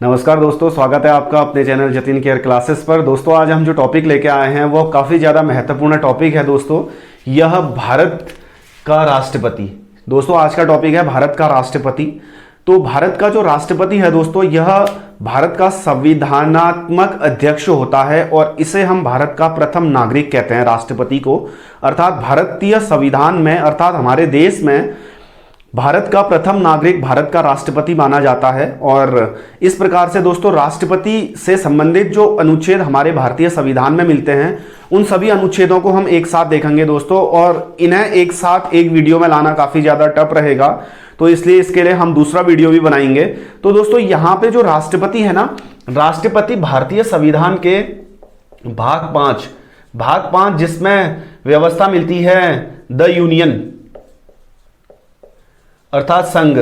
नमस्कार दोस्तों, स्वागत है आपका अपने चैनल जतिन केयर क्लासेस पर। दोस्तों आज हम जो टॉपिक लेके आए हैं वो काफ़ी ज़्यादा महत्वपूर्ण टॉपिक है। दोस्तों यह भारत का राष्ट्रपति, दोस्तों आज का टॉपिक है भारत का राष्ट्रपति। तो भारत का जो राष्ट्रपति है दोस्तों, यह भारत का संविधानात्मक अध्यक्ष होता है और इसे हम भारत का प्रथम नागरिक कहते हैं राष्ट्रपति को। अर्थात भारतीय संविधान में, अर्थात हमारे देश में भारत का प्रथम नागरिक भारत का राष्ट्रपति माना जाता है। और इस प्रकार से दोस्तों राष्ट्रपति से संबंधित जो अनुच्छेद हमारे भारतीय संविधान में मिलते हैं उन सभी अनुच्छेदों को हम एक साथ देखेंगे दोस्तों, और इन्हें एक साथ एक वीडियो में लाना काफ़ी ज़्यादा टफ रहेगा, तो इसलिए इसके लिए हम दूसरा वीडियो भी बनाएंगे। तो दोस्तों यहाँ पे जो राष्ट्रपति है ना, राष्ट्रपति भारतीय संविधान के भाग 5 जिसमें व्यवस्था मिलती है द यूनियन अर्थात संघ,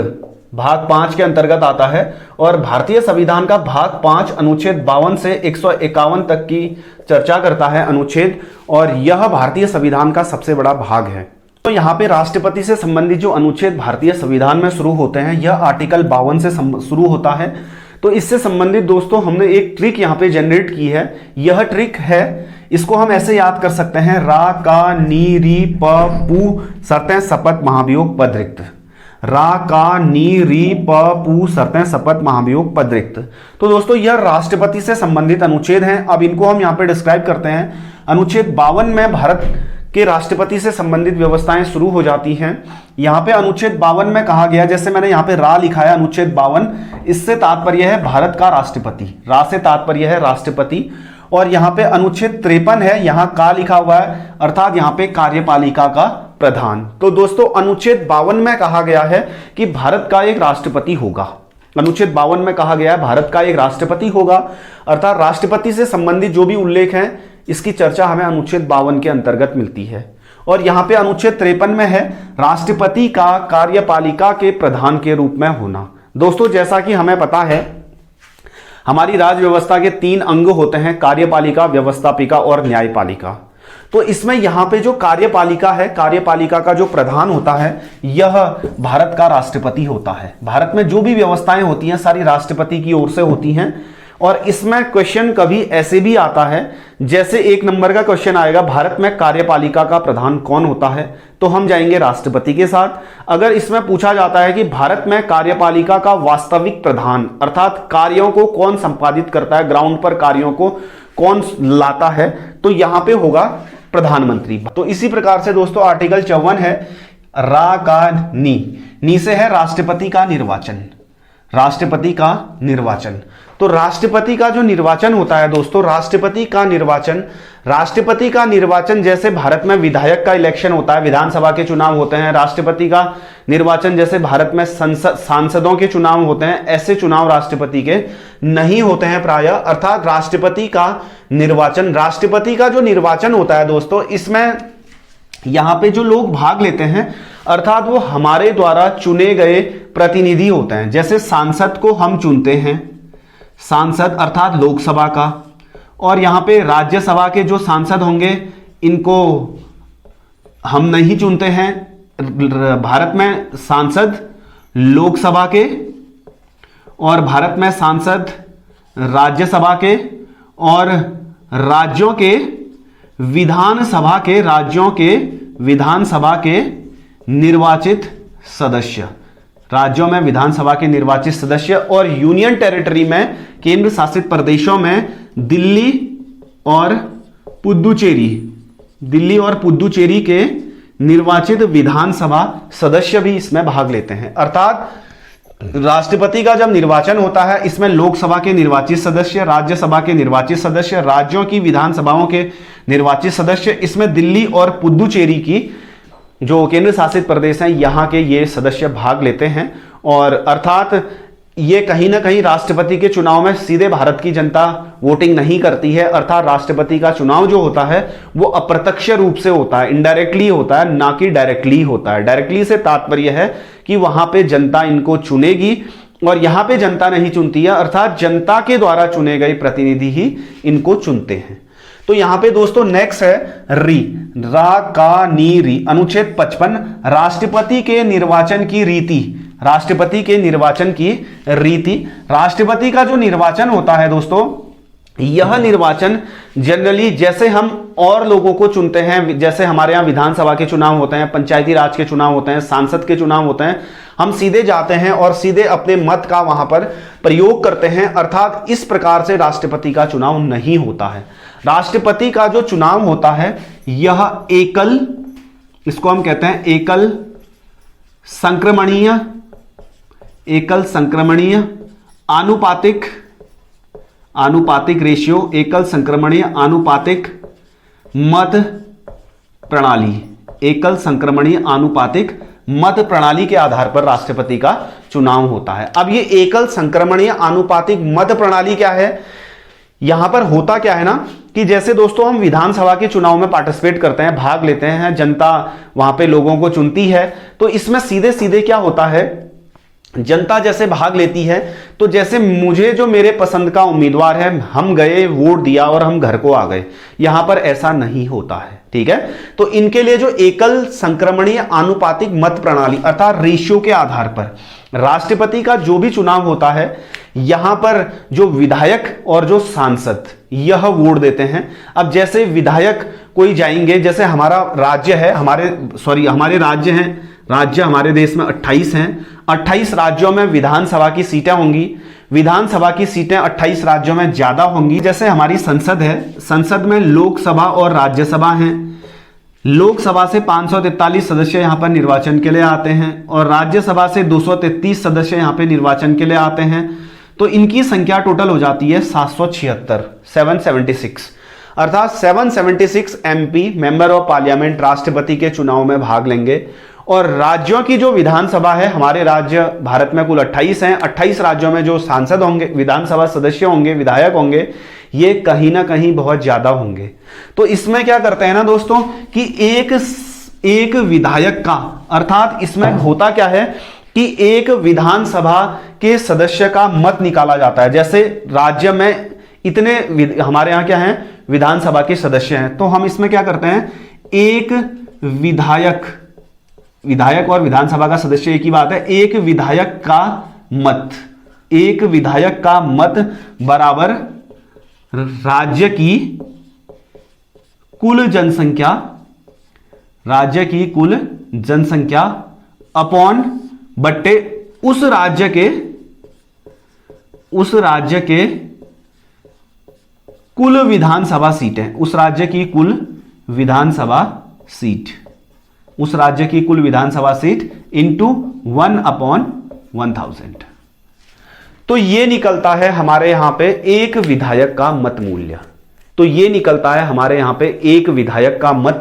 भाग 5 के अंतर्गत आता है। और भारतीय संविधान का भाग 5 अनुच्छेद 52 से 151 तक की चर्चा करता है अनुच्छेद, और यह भारतीय संविधान का सबसे बड़ा भाग है। तो यहाँ पे राष्ट्रपति से संबंधित जो अनुच्छेद भारतीय संविधान में शुरू होते हैं, यह आर्टिकल 52 से शुरू होता है। तो इससे संबंधित दोस्तों हमने एक ट्रिक यहाँ पे जनरेट की है। यह ट्रिक है, इसको हम ऐसे याद कर सकते हैं, रा का नी री प पू शर्तें शपथ महाभियोग पद रिक्त। रा का नी री प पू शर्तें शपथ महाभियोग पद रिक्त। तो दोस्तों यह राष्ट्रपति से संबंधित अनुच्छेद हैं। अब इनको हम यहाँ पे डिस्क्राइब करते हैं। अनुच्छेद 52 में भारत के राष्ट्रपति से संबंधित व्यवस्थाएं शुरू हो जाती हैं। यहाँ पे अनुच्छेद 52 में कहा गया, जैसे मैंने यहाँ पे रा लिखा है, अनुच्छेद 52, इससे तात्पर्य है भारत का राष्ट्रपति, रा से तात्पर्य है राष्ट्रपति। और यहाँ पे अनुच्छेद 53 है, यहाँ का लिखा हुआ है, अर्थात यहाँ पे कार्यपालिका का प्रधान। तो दोस्तों अनुच्छेद 52 में कहा गया है कि भारत का एक राष्ट्रपति होगा। अनुच्छेद 52 में कहा गया है भारत का एक राष्ट्रपति होगा, अर्थात राष्ट्रपति से संबंधित जो भी उल्लेख है इसकी चर्चा हमें अनुच्छेद 52 के अंतर्गत मिलती है। और यहाँ पे अनुच्छेद 53 में है राष्ट्रपति का कार्यपालिका के प्रधान के रूप में होना। दोस्तों जैसा कि हमें पता है हमारी राज्य व्यवस्था के 3 अंग होते हैं, कार्यपालिका, व्यवस्थापिका और न्यायपालिका। तो इसमें यहाँ पे जो कार्यपालिका है, कार्यपालिका का जो प्रधान होता है यह भारत का राष्ट्रपति होता है। भारत में जो भी व्यवस्थाएं होती हैं सारी राष्ट्रपति की ओर से होती हैं। और इसमें क्वेश्चन कभी ऐसे भी आता है, जैसे 1 नंबर का क्वेश्चन आएगा, भारत में कार्यपालिका का प्रधान कौन होता है, तो हम जाएंगे राष्ट्रपति के साथ। अगर इसमें पूछा जाता है कि भारत में कार्यपालिका का वास्तविक प्रधान, अर्थात कार्यों को कौन संपादित करता है, ग्राउंड पर कार्यों को कौन लाता है, तो यहां पे होगा प्रधानमंत्री। तो इसी प्रकार से दोस्तों आर्टिकल 54 है, रा का नी से है राष्ट्रपति का निर्वाचन। राष्ट्रपति का निर्वाचन, तो राष्ट्रपति का जो निर्वाचन होता है दोस्तों, राष्ट्रपति का निर्वाचन जैसे भारत में विधायक का इलेक्शन होता है, विधानसभा के चुनाव होते हैं, राष्ट्रपति का निर्वाचन जैसे भारत में सांसदों के चुनाव होते हैं, ऐसे चुनाव राष्ट्रपति के नहीं होते हैं प्रायः। अर्थात राष्ट्रपति का जो निर्वाचन होता है दोस्तों, इसमें यहां पे जो लोग भाग लेते हैं अर्थात वो हमारे द्वारा चुने गए प्रतिनिधि होते हैं। जैसे सांसद को हम चुनते हैं, सांसद अर्थात लोकसभा का, और यहां पे राज्यसभा के जो सांसद होंगे इनको हम नहीं चुनते हैं। भारत में सांसद लोकसभा के और भारत में सांसद राज्यसभा के और राज्यों के विधानसभा के निर्वाचित सदस्य, राज्यों में विधानसभा के निर्वाचित सदस्य, और यूनियन टेरिटरी में, केंद्र शासित प्रदेशों में दिल्ली और पुदुचेरी के निर्वाचित विधानसभा सदस्य भी इसमें भाग लेते हैं। अर्थात राष्ट्रपति का जब निर्वाचन होता है इसमें लोकसभा के निर्वाचित सदस्य, राज्यसभा के निर्वाचित सदस्य, राज्यों की विधानसभाओं के निर्वाचित सदस्य, इसमें दिल्ली और पुदुचेरी की जो केंद्र शासित प्रदेश हैं यहाँ के ये सदस्य भाग लेते हैं। और अर्थात ये कहीं ना कहीं राष्ट्रपति के चुनाव में सीधे भारत की जनता वोटिंग नहीं करती है। अर्थात राष्ट्रपति का चुनाव जो होता है वो अप्रत्यक्ष रूप से होता है, इनडायरेक्टली होता है, ना कि डायरेक्टली होता है। डायरेक्टली से तात्पर्य है कि वहां पे जनता इनको चुनेगी, और यहां पे जनता नहीं चुनती है, अर्थात जनता के द्वारा चुने गए प्रतिनिधि ही इनको चुनते हैं। तो यहां पे दोस्तों नेक्स्ट है रा का नी री, अनुच्छेद 55 राष्ट्रपति के निर्वाचन की रीति राष्ट्रपति के निर्वाचन की रीति। राष्ट्रपति का जो निर्वाचन होता है दोस्तों, यह निर्वाचन जनरली जैसे हम और लोगों को चुनते हैं, जैसे हमारे यहाँ विधानसभा के चुनाव होते हैं, पंचायती राज के चुनाव होते हैं, सांसद के चुनाव होते हैं, हम सीधे जाते हैं और सीधे अपने मत का वहां पर प्रयोग करते हैं। अर्थात इस प्रकार से राष्ट्रपति का चुनाव नहीं होता है। राष्ट्रपति का जो चुनाव होता है यह एकल, इसको हम कहते हैं एकल संक्रमणीय आनुपातिक रेशियो, एकल संक्रमणीय आनुपातिक मत प्रणाली, एकल संक्रमणीय आनुपातिक मत प्रणाली के आधार पर राष्ट्रपति का चुनाव होता है। अब ये एकल संक्रमणीय आनुपातिक मत प्रणाली क्या है, यहां पर होता क्या है ना कि जैसे दोस्तों हम विधानसभा के चुनाव में पार्टिसिपेट करते हैं, भाग लेते हैं, जनता वहां पे लोगों को चुनती है, तो इसमें सीधे सीधे क्या होता है, जनता जैसे भाग लेती है, तो जैसे मुझे जो मेरे पसंद का उम्मीदवार है, हम गए, वोट दिया और हम घर को आ गए। यहां पर ऐसा नहीं होता है, ठीक है। तो इनके लिए जो एकल संक्रमणीय आनुपातिक मत प्रणाली अर्थात रेशियो के आधार पर राष्ट्रपति का जो भी चुनाव होता है, यहां पर जो विधायक और जो सांसद यह वोट देते हैं। अब जैसे विधायक कोई जाएंगे, जैसे हमारा राज्य है, हमारे राज्य हैं, राज्य हमारे देश में 28 हैं, 28 राज्यों में विधानसभा की सीटें होंगी, विधानसभा की सीटें 28 राज्यों में ज्यादा होंगी। जैसे हमारी संसद है, संसद में लोकसभा और राज्यसभा हैं। लोकसभा से 543 सदस्य यहां पर निर्वाचन के लिए आते हैं और राज्यसभा से 233 सदस्य यहां पर निर्वाचन के लिए आते हैं। तो इनकी संख्या टोटल हो जाती है 776 अर्थात 776 एमपी मेंबर ऑफ पार्लियामेंट राष्ट्रपति के चुनाव में भाग लेंगे। और राज्यों की जो विधानसभा है, हमारे राज्य भारत में कुल 28 हैं, 28 राज्यों में जो सांसद होंगे, विधानसभा सदस्य होंगे, विधायक होंगे, ये कहीं ना कहीं बहुत ज्यादा होंगे। तो इसमें क्या करते हैं ना दोस्तों कि एक विधायक का, अर्थात इसमें होता क्या है कि एक विधानसभा के सदस्य का मत निकाला जाता है। जैसे राज्य में इतने हमारे यहां क्या है, विधानसभा के सदस्य हैं, तो हम इसमें क्या करते हैं, एक विधायक और विधानसभा का सदस्य एक ही बात है, एक विधायक का मत बराबर राज्य की कुल जनसंख्या अपॉन बट्टे उस राज्य के कुल विधानसभा सीटें, उस राज्य की कुल विधानसभा सीट इंटू 1/1000। तो ये निकलता है हमारे यहां पे एक विधायक का मत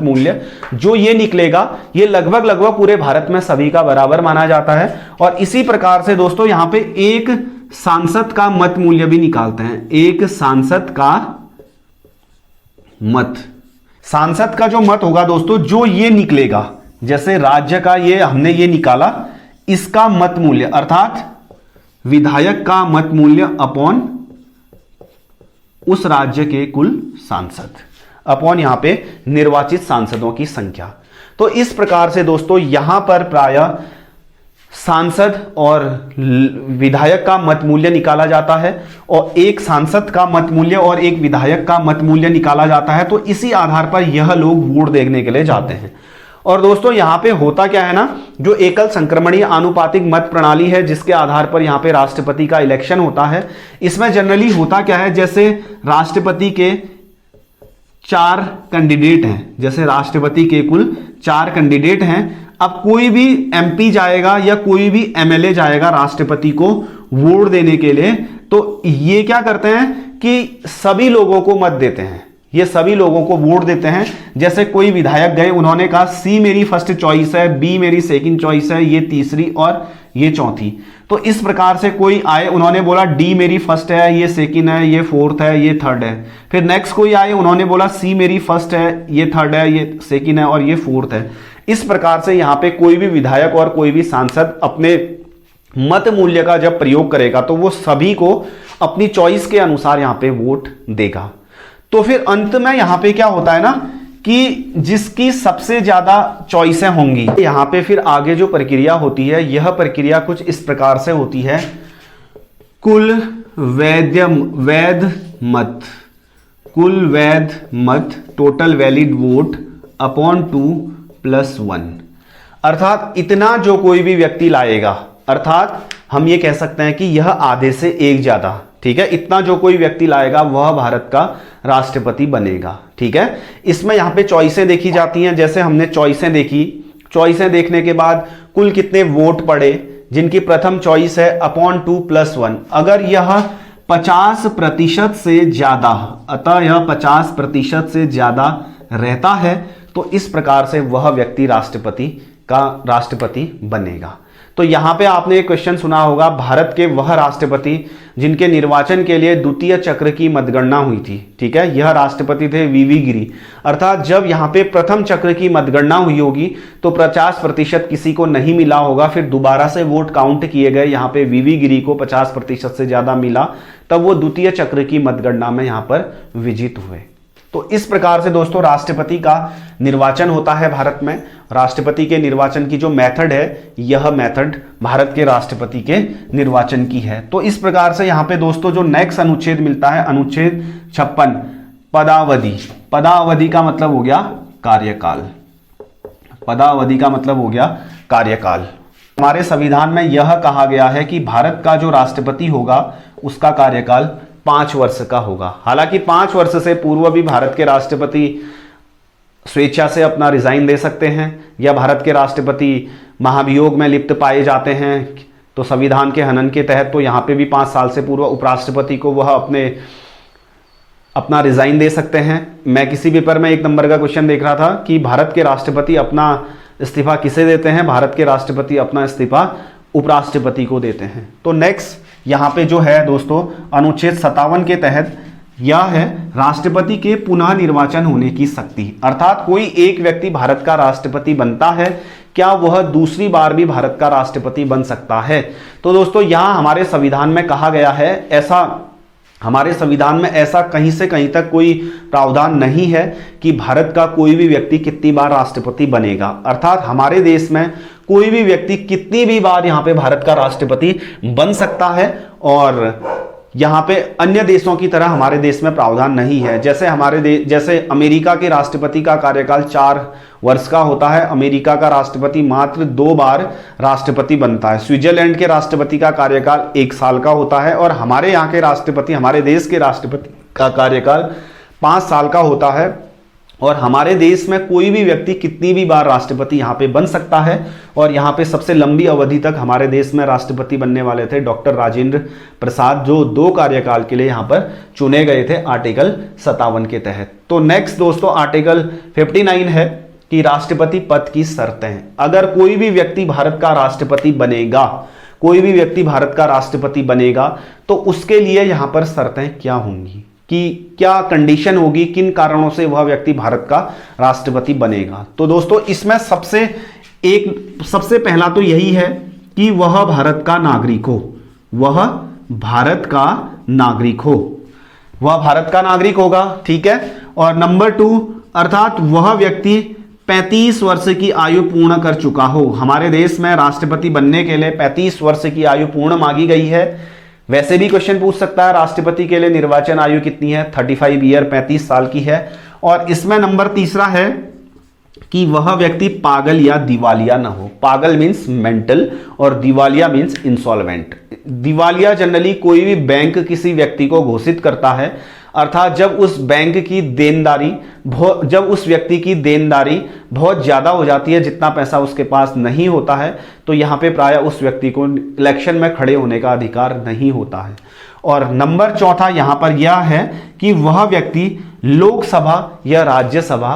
मूल्य। जो ये निकलेगा, ये लगभग पूरे भारत में सभी का बराबर माना जाता है। और इसी प्रकार से दोस्तों यहां पे एक सांसद का मत मूल्य भी निकालते हैं। एक सांसद का जो मत होगा दोस्तों, जो ये निकलेगा, जैसे राज्य का हमने ये निकाला, इसका मत मूल्य अर्थात विधायक का मत मूल्य अपॉन उस राज्य के कुल सांसद, अपॉन यहां पे निर्वाचित सांसदों की संख्या। तो इस प्रकार से दोस्तों यहां पर प्रायः सांसद और विधायक का मत मूल्य निकाला जाता है, और एक सांसद का मत मूल्य और एक विधायक का मत मूल्य निकाला जाता है। तो इसी आधार पर यह लोग वोट देने के लिए जाते हैं। और दोस्तों यहां पे होता क्या है ना, जो एकल संक्रमणीय आनुपातिक मत प्रणाली है, जिसके आधार पर यहां पे राष्ट्रपति का इलेक्शन होता है, इसमें जनरली होता क्या है, जैसे राष्ट्रपति के 4 कैंडिडेट हैं, जैसे राष्ट्रपति के कुल 4 कैंडिडेट हैं। अब कोई भी एमपी जाएगा या कोई भी एमएलए जाएगा राष्ट्रपति को वोट देने के लिए, तो ये क्या करते हैं कि सभी लोगों को मत देते हैं, ये सभी लोगों को वोट देते हैं। जैसे कोई विधायक गए, उन्होंने कहा सी मेरी फर्स्ट चॉइस है, बी मेरी सेकंड चॉइस है, ये तीसरी और ये चौथी। तो इस प्रकार से कोई आए, उन्होंने बोला डी मेरी फर्स्ट है, ये सेकंड है, ये फोर्थ है, ये थर्ड है। फिर नेक्स्ट कोई आए, उन्होंने बोला सी मेरी फर्स्ट है, ये थर्ड है, ये सेकंड है और ये फोर्थ है। इस प्रकार से यहां पे कोई भी विधायक और कोई भी सांसद अपने मत मूल्य का जब प्रयोग करेगा, तो वो सभी को अपनी चॉइस के अनुसार यहां पे वोट देगा। तो फिर अंत में यहां पे क्या होता है ना कि जिसकी सबसे ज्यादा चॉइसें होंगी। यहां पे फिर आगे जो प्रक्रिया होती है, यह प्रक्रिया कुछ इस प्रकार से होती है, कुल वैध मत, कुल वैध मत टोटल वैलिड वोट अपॉन 2+1, अर्थात इतना जो कोई भी व्यक्ति लाएगा, अर्थात हम ये कह सकते हैं कि यह आधे से एक ज्यादा, ठीक है, इतना जो कोई व्यक्ति लाएगा वह भारत का राष्ट्रपति बनेगा, ठीक है। इसमें यहां पे चॉइसें देखी जाती हैं, जैसे हमने चॉइसें देखी, चॉइसें देखने के बाद कुल कितने वोट पड़े, जिनकी प्रथम चॉइस है अपॉन 2+1, अगर यह 50% से ज्यादा, अतः यह 50% से ज्यादा रहता है तो इस प्रकार से वह व्यक्ति राष्ट्रपति बनेगा। तो यहां पे आपने एक क्वेश्चन सुना होगा, भारत के वह राष्ट्रपति जिनके निर्वाचन के लिए द्वितीय चक्र की मतगणना हुई थी, ठीक है, यह राष्ट्रपति थे वीवी गिरी। अर्थात जब यहां पे प्रथम चक्र की मतगणना हुई होगी तो 50% किसी को नहीं मिला होगा, फिर दोबारा से वोट काउंट किए गए, यहां पे वीवी गिरी को 50% से ज्यादा मिला, तब वो द्वितीय चक्र की मतगणना में यहां पर विजित हुए। तो इस प्रकार से दोस्तों राष्ट्रपति का निर्वाचन होता है भारत में। राष्ट्रपति के निर्वाचन की जो मेथड है, यह मेथड भारत के राष्ट्रपति के निर्वाचन की है। तो इस प्रकार से यहां पे दोस्तों जो नेक्स्ट अनुच्छेद मिलता है, अनुच्छेद 56 पदावधि। पदावधि का मतलब हो गया कार्यकाल, पदावधि का मतलब हो गया कार्यकाल। हमारे संविधान में यह कहा गया है कि भारत का जो राष्ट्रपति होगा उसका कार्यकाल 5 वर्ष का होगा। हालांकि 5 वर्ष से पूर्व भी भारत के राष्ट्रपति स्वेच्छा से अपना रिजाइन दे सकते हैं, या भारत के राष्ट्रपति महाभियोग में लिप्त पाए जाते हैं तो संविधान के हनन के तहत तो यहां पे भी 5 साल से पूर्व उपराष्ट्रपति को वह अपना रिजाइन दे सकते हैं। मैं किसी पेपर में 1 नंबर का क्वेश्चन देख रहा था कि भारत के राष्ट्रपति अपना इस्तीफा किसे देते हैं, भारत के राष्ट्रपति अपना इस्तीफा उपराष्ट्रपति को देते हैं। तो नेक्स्ट यहां पे जो है दोस्तों अनुच्छेद 57 के तहत यह है राष्ट्रपति के पुनः निर्वाचन होने की शक्ति, अर्थात कोई एक व्यक्ति भारत का राष्ट्रपति बनता है, क्या वह दूसरी बार भी भारत का राष्ट्रपति बन सकता है। तो दोस्तों यहां हमारे संविधान में कहा गया है, ऐसा हमारे संविधान में ऐसा कहीं से कहीं तक कोई प्रावधान नहीं है कि भारत का कोई भी व्यक्ति कितनी बार राष्ट्रपति बनेगा, अर्थात हमारे देश में कोई भी व्यक्ति कितनी भी बार यहां पे भारत का राष्ट्रपति बन सकता है। और यहां पे अन्य देशों की तरह हमारे देश में प्रावधान नहीं है। जैसे अमेरिका के राष्ट्रपति का कार्यकाल 4 वर्ष का होता है, अमेरिका का राष्ट्रपति मात्र 2 बार राष्ट्रपति बनता है। स्विट्जरलैंड के राष्ट्रपति का कार्यकाल 1 साल का होता है, और हमारे यहाँ के राष्ट्रपति, हमारे देश के राष्ट्रपति का कार्यकाल 5 साल का होता है। और हमारे देश में कोई भी व्यक्ति कितनी भी बार राष्ट्रपति यहाँ पे बन सकता है। और यहाँ पे सबसे लंबी अवधि तक हमारे देश में राष्ट्रपति बनने वाले थे डॉक्टर राजेंद्र प्रसाद, जो 2 कार्यकाल के लिए यहाँ पर चुने गए थे आर्टिकल 57 के तहत। तो नेक्स्ट दोस्तों आर्टिकल 59 है कि राष्ट्रपति पद की शर्तें। अगर कोई भी व्यक्ति भारत का राष्ट्रपति बनेगा, कोई भी व्यक्ति भारत का राष्ट्रपति बनेगा तो उसके लिए यहाँ पर शर्तें क्या होंगी, कि क्या कंडीशन होगी, किन कारणों से वह व्यक्ति भारत का राष्ट्रपति बनेगा। तो दोस्तों इसमें सबसे पहला तो यही है कि वह भारत का नागरिक हो, वह भारत का नागरिक हो, वह भारत का नागरिक होगा, ठीक है। और नंबर 2 अर्थात वह व्यक्ति 35 वर्ष की आयु पूर्ण कर चुका हो। हमारे देश में राष्ट्रपति बनने के लिए 35 वर्ष की आयु पूर्ण मांगी गई है। वैसे भी क्वेश्चन पूछ सकता है राष्ट्रपति के लिए निर्वाचन आयु कितनी है, 35 ईयर, 35 साल की है। और इसमें नंबर 3 है कि वह व्यक्ति पागल या दिवालिया ना हो। पागल मीन्स मेंटल और दिवालिया मीन्स इंसॉल्वेंट। दिवालिया जनरली कोई भी बैंक किसी व्यक्ति को घोषित करता है, अर्थात जब उस व्यक्ति की देनदारी बहुत ज्यादा हो जाती है, जितना पैसा उसके पास नहीं होता है, तो यहां पे प्राय उस व्यक्ति को इलेक्शन में खड़े होने का अधिकार नहीं होता है। और नंबर 4 यहां पर यह है कि वह व्यक्ति लोकसभा या राज्यसभा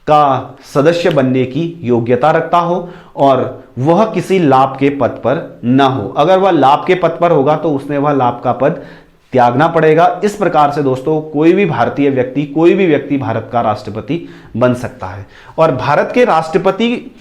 का सदस्य बनने की योग्यता रखता हो और वह किसी लाभ के पद पर न हो। अगर वह लाभ के पद पर होगा तो उसने वह लाभ का पद त्यागना पड़ेगा। इस प्रकार से दोस्तों कोई भी व्यक्ति भारत का राष्ट्रपति बन सकता है। और भारत के राष्ट्रपति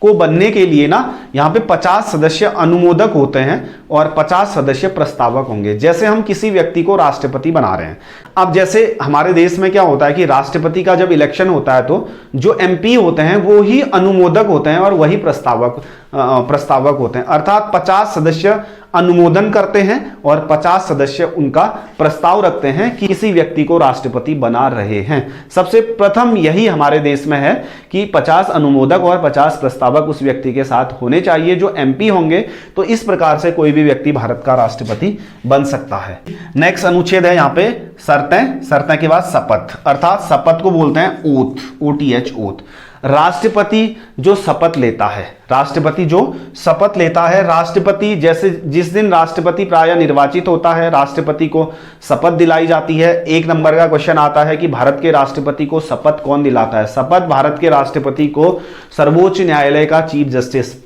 को बनने के लिए ना यहाँ पे 50 सदस्य अनुमोदक होते हैं और 50 सदस्य प्रस्तावक होंगे। जैसे हम किसी व्यक्ति को राष्ट्रपति बना रहे हैं, अब जैसे हमारे देश में क्या होता है कि राष्ट्रपति का जब इलेक्शन होता है तो जो एमपी होते हैं वो ही अनुमोदक होते हैं और वही प्रस्तावक होते हैं, अर्थात 50 सदस्य अनुमोदन करते हैं और 50 सदस्य उनका प्रस्ताव रखते हैं कि किसी व्यक्ति को राष्ट्रपति बना रहे हैं। सबसे प्रथम यही हमारे देश में है कि 50 अनुमोदक और 50 प्रस्तावक उस व्यक्ति के साथ होने चाहिए जो एमपी होंगे। तो इस प्रकार से कोई भी व्यक्ति भारत का राष्ट्रपति बन सकता है। नेक्स्ट अनुच्छेद है यहाँ पे शर्तें। शर्तें के बाद शपथ, अर्थात शपथ को बोलते हैं ओथ, OTH ओथ। राष्ट्रपति जो शपथ लेता है, राष्ट्रपति जो शपथ लेता है, राष्ट्रपति जैसे जिस दिन राष्ट्रपति प्रायः निर्वाचित होता है राष्ट्रपति को शपथ दिलाई जाती है। 1 नंबर का क्वेश्चन आता है कि भारत के राष्ट्रपति को शपथ कौन दिलाता है। शपथ भारत के राष्ट्रपति को सर्वोच्च न्यायालय का चीफ जस्टिस,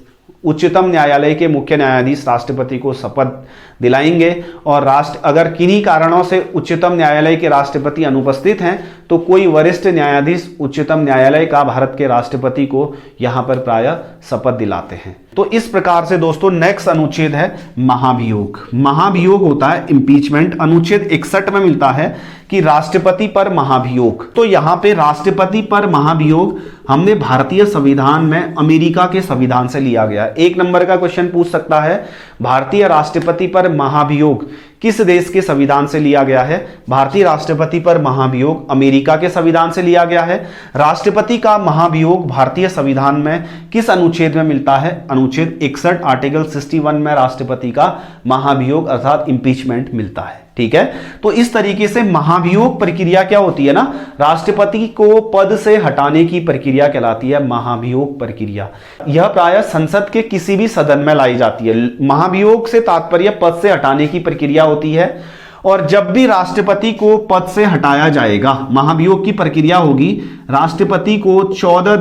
उच्चतम न्यायालय के मुख्य न्यायाधीश राष्ट्रपति को शपथ दिलाएंगे। और अगर किन्हीं कारणों से उच्चतम न्यायालय के राष्ट्रपति अनुपस्थित हैं तो कोई वरिष्ठ न्यायाधीश उच्चतम न्यायालय का भारत के राष्ट्रपति को यहां पर प्रायः शपथ दिलाते हैं। तो इस प्रकार से दोस्तों नेक्स्ट अनुच्छेद है महाभियोग। महाभियोग होता है इंपीचमेंट। अनुच्छेद 61 में मिलता है कि राष्ट्रपति पर महाभियोग। तो यहां पे राष्ट्रपति पर महाभियोग हमने भारतीय संविधान में अमेरिका के संविधान से लिया गया। 1 नंबर का क्वेश्चन पूछ सकता है भारतीय राष्ट्रपति पर महाभियोग किस देश के संविधान से लिया गया है। भारतीय राष्ट्रपति पर महाभियोग अमेरिका के संविधान से लिया गया है। राष्ट्रपति का महाभियोग भारतीय संविधान में किस अनुच्छेद में मिलता है। अनुच्छेद 61 आर्टिकल 61 में राष्ट्रपति का महाभियोग अर्थात इंपीचमेंट मिलता है। ठीक है, तो इस तरीके से महाभियोग प्रक्रिया क्या होती है ना, राष्ट्रपति को पद से हटाने की प्रक्रिया कहलाती है महाभियोग प्रक्रिया। यह प्रायः संसद के किसी भी सदन में लाई जाती है। महाभियोग से तात्पर्य पद से हटाने की प्रक्रिया होती है। और जब भी राष्ट्रपति को पद से हटाया जाएगा, महाभियोग की प्रक्रिया होगी, राष्ट्रपति को 14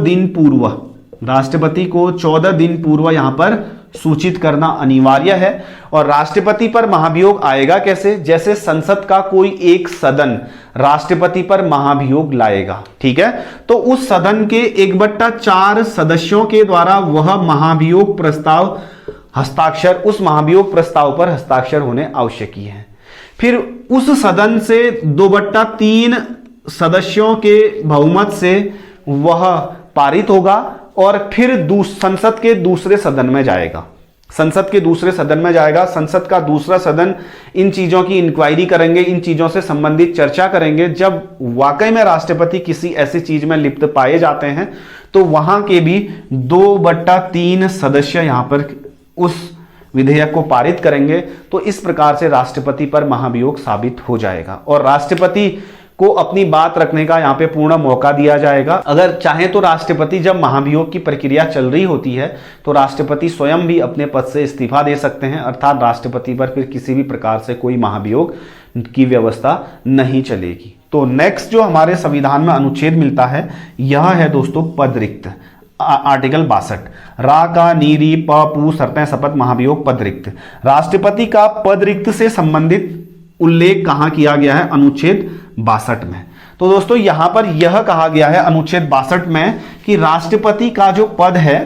दिन पूर्व यहां पर सूचित करना अनिवार्य है। और राष्ट्रपति पर महाभियोग आएगा कैसे, जैसे संसद का कोई एक सदन राष्ट्रपति पर महाभियोग लाएगा। ठीक है, तो उस सदन के 1/4 सदस्यों के द्वारा वह महाभियोग प्रस्ताव हस्ताक्षर, उस महाभियोग प्रस्ताव पर हस्ताक्षर होने आवश्यक है। फिर उस सदन से 2/3 सदस्यों के बहुमत से वह पारित होगा और फिर संसद के दूसरे सदन में जाएगा। संसद के दूसरे सदन में जाएगा। संसद का दूसरा सदन इन चीजों की इंक्वायरी करेंगे, इन चीजों से संबंधित चर्चा करेंगे। जब वाकई में राष्ट्रपति किसी ऐसी चीज में लिप्त पाए जाते हैं तो वहां के भी 2/3 सदस्य यहां पर उस विधेयक को पारित करेंगे। तो इस प्रकार से राष्ट्रपति पर महाभियोग साबित हो जाएगा और राष्ट्रपति को अपनी बात रखने का यहाँ पे पूर्ण मौका दिया जाएगा। अगर चाहे तो राष्ट्रपति जब महाभियोग की प्रक्रिया चल रही होती है तो राष्ट्रपति स्वयं भी अपने पद से इस्तीफा दे सकते हैं, अर्थात राष्ट्रपति पर फिर किसी भी प्रकार से कोई महाभियोग की व्यवस्था नहीं चलेगी। तो नेक्स्ट जो हमारे संविधान में अनुच्छेद मिलता है यह है दोस्तों पद रिक्त। आर्टिकल 62 रा का नी री प पू शर्तें शपथ महाभियोग पद रिक्त। राष्ट्रपति का पद रिक्त से संबंधित उल्लेख कहां किया गया है, अनुच्छेद 62 में। तो दोस्तों यहां पर यह कहा गया है अनुच्छेद 62 में कि राष्ट्रपति का जो पद है,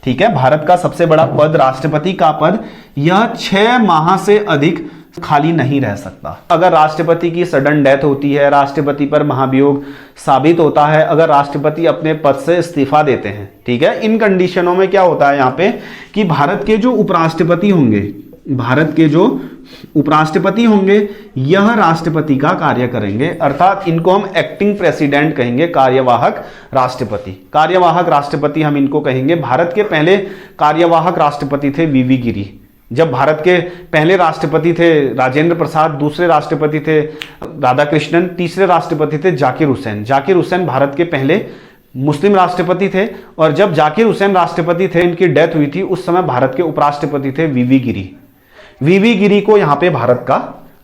ठीक है, भारत का सबसे बड़ा पद राष्ट्रपति का पद, यह 6 माह से अधिक खाली नहीं रह सकता। अगर राष्ट्रपति की सडन डेथ होती है, राष्ट्रपति पर महाभियोग साबित होता है, अगर राष्ट्रपति अपने पद से इस्तीफा देते हैं, ठीक है, इन कंडीशनों में क्या होता है यहाँ पे कि भारत के जो उपराष्ट्रपति होंगे यह राष्ट्रपति का कार्य करेंगे, अर्थात इनको हम एक्टिंग प्रेसिडेंट कहेंगे, कार्यवाहक राष्ट्रपति। कार्यवाहक राष्ट्रपति हम इनको कहेंगे। भारत के पहले कार्यवाहक राष्ट्रपति थे वीवी गिरी। जब भारत के पहले राष्ट्रपति थे राजेंद्र प्रसाद, दूसरे राष्ट्रपति थे राधाकृष्णन, तीसरे राष्ट्रपति थे जाकिर हुसैन। जाकिर हुसैन भारत के पहले मुस्लिम राष्ट्रपति थे और जब जाकिर हुसैन राष्ट्रपति थे, इनकी डेथ हुई थी, उस समय भारत के उपराष्ट्रपति थे वीवी गिरी। वीवी गिरी को यहां पे भारत का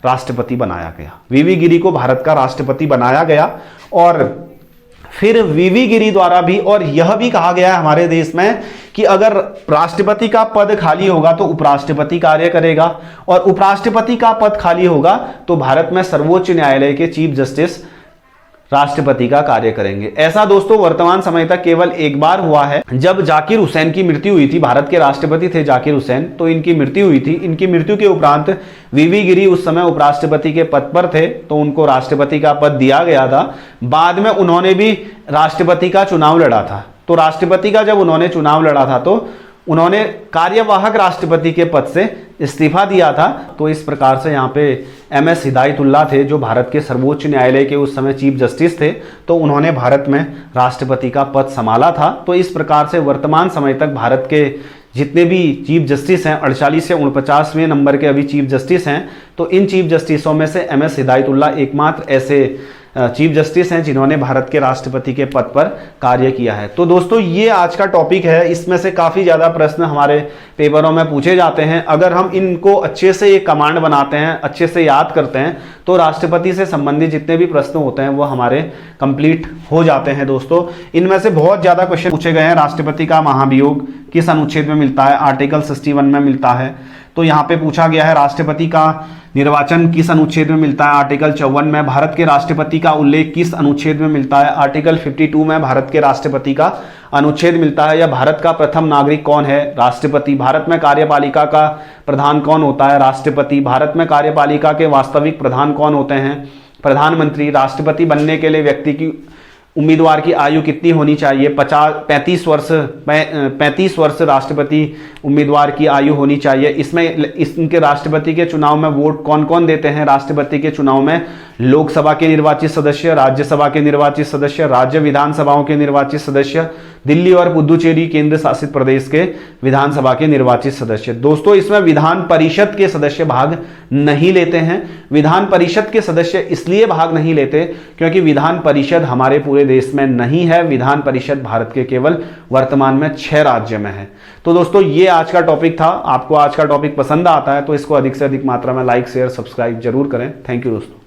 राष्ट्रपति बनाया गया। वीवी गिरी को भारत का राष्ट्रपति बनाया गया और फिर वीवी गिरी द्वारा भी, और यह भी कहा गया है हमारे देश में कि अगर राष्ट्रपति का पद खाली होगा तो उपराष्ट्रपति कार्य करेगा और उपराष्ट्रपति का पद खाली होगा तो भारत में सर्वोच्च न्यायालय के चीफ जस्टिस राष्ट्रपति का कार्य करेंगे। ऐसा दोस्तों वर्तमान समय तक केवल एक बार हुआ है, जब जाकिर हुसैन की मृत्यु हुई थी। भारत के राष्ट्रपति थे जाकिर हुसैन, तो इनकी मृत्यु हुई थी। इनकी मृत्यु के उपरांत वीवी गिरी उस समय उपराष्ट्रपति के पद पर थे, तो उनको राष्ट्रपति का पद दिया गया था। बाद में उन्होंने भी राष्ट्रपति का चुनाव लड़ा था। तो राष्ट्रपति का जब उन्होंने चुनाव लड़ा था तो उन्होंने कार्यवाहक राष्ट्रपति के पद से इस्तीफा दिया था। तो इस प्रकार से यहाँ पे MS हिदायतुल्लाह थे, जो भारत के सर्वोच्च न्यायालय के उस समय चीफ जस्टिस थे, तो उन्होंने भारत में राष्ट्रपति का पद संभाला था। तो इस प्रकार से वर्तमान समय तक भारत के जितने भी चीफ जस्टिस हैं, 48 से 49वें नंबर के अभी चीफ जस्टिस हैं, तो इन चीफ जस्टिसों में से MS हिदायतुल्लाह एकमात्र ऐसे चीफ जस्टिस हैं जिन्होंने भारत के राष्ट्रपति के पद पर कार्य किया है। तो दोस्तों ये आज का टॉपिक है। इसमें से काफ़ी ज़्यादा प्रश्न हमारे पेपरों में पूछे जाते हैं। अगर हम इनको अच्छे से एक कमांड बनाते हैं, अच्छे से याद करते हैं, तो राष्ट्रपति से संबंधित जितने भी प्रश्न होते हैं वो हमारे कंप्लीट हो जाते हैं। दोस्तों इनमें से बहुत ज़्यादा क्वेश्चन पूछे गए हैं। राष्ट्रपति का महाभियोग किस अनुच्छेद में मिलता है? आर्टिकल 61 में मिलता है। तो यहाँ पे पूछा गया है राष्ट्रपति का निर्वाचन किस अनुच्छेद में मिलता है? आर्टिकल 54 में। भारत के राष्ट्रपति का उल्लेख किस अनुच्छेद में मिलता है? आर्टिकल 52 में भारत के राष्ट्रपति का अनुच्छेद मिलता है। या भारत का प्रथम नागरिक कौन है? राष्ट्रपति। भारत में कार्यपालिका का प्रधान कौन होता है? राष्ट्रपति। भारत में कार्यपालिका के वास्तविक प्रधान कौन होते हैं? प्रधानमंत्री। राष्ट्रपति बनने के लिए व्यक्ति की उम्मीदवार की आयु कितनी होनी चाहिए? 35 वर्ष राष्ट्रपति उम्मीदवार की आयु होनी चाहिए। इसमें इनके राष्ट्रपति के चुनाव में वोट कौन कौन देते हैं? राष्ट्रपति के चुनाव में लोकसभा के निर्वाचित सदस्य, राज्यसभा के निर्वाचित सदस्य, राज्य विधानसभाओं के निर्वाचित सदस्य, दिल्ली और पुदुचेरी केंद्र शासित प्रदेश के विधानसभा के निर्वाचित सदस्य। दोस्तों इसमें विधान परिषद के सदस्य भाग नहीं लेते हैं। विधान परिषद के सदस्य इसलिए भाग नहीं लेते क्योंकि विधान परिषद हमारे पूरे देश में नहीं है। विधान परिषद भारत के केवल वर्तमान में 6 राज्य में है। तो दोस्तों ये आज का टॉपिक था। आपको आज का टॉपिक पसंद आता है तो इसको अधिक से अधिक मात्रा में लाइक, शेयर, सब्सक्राइब जरूर करें। थैंक यू दोस्तों।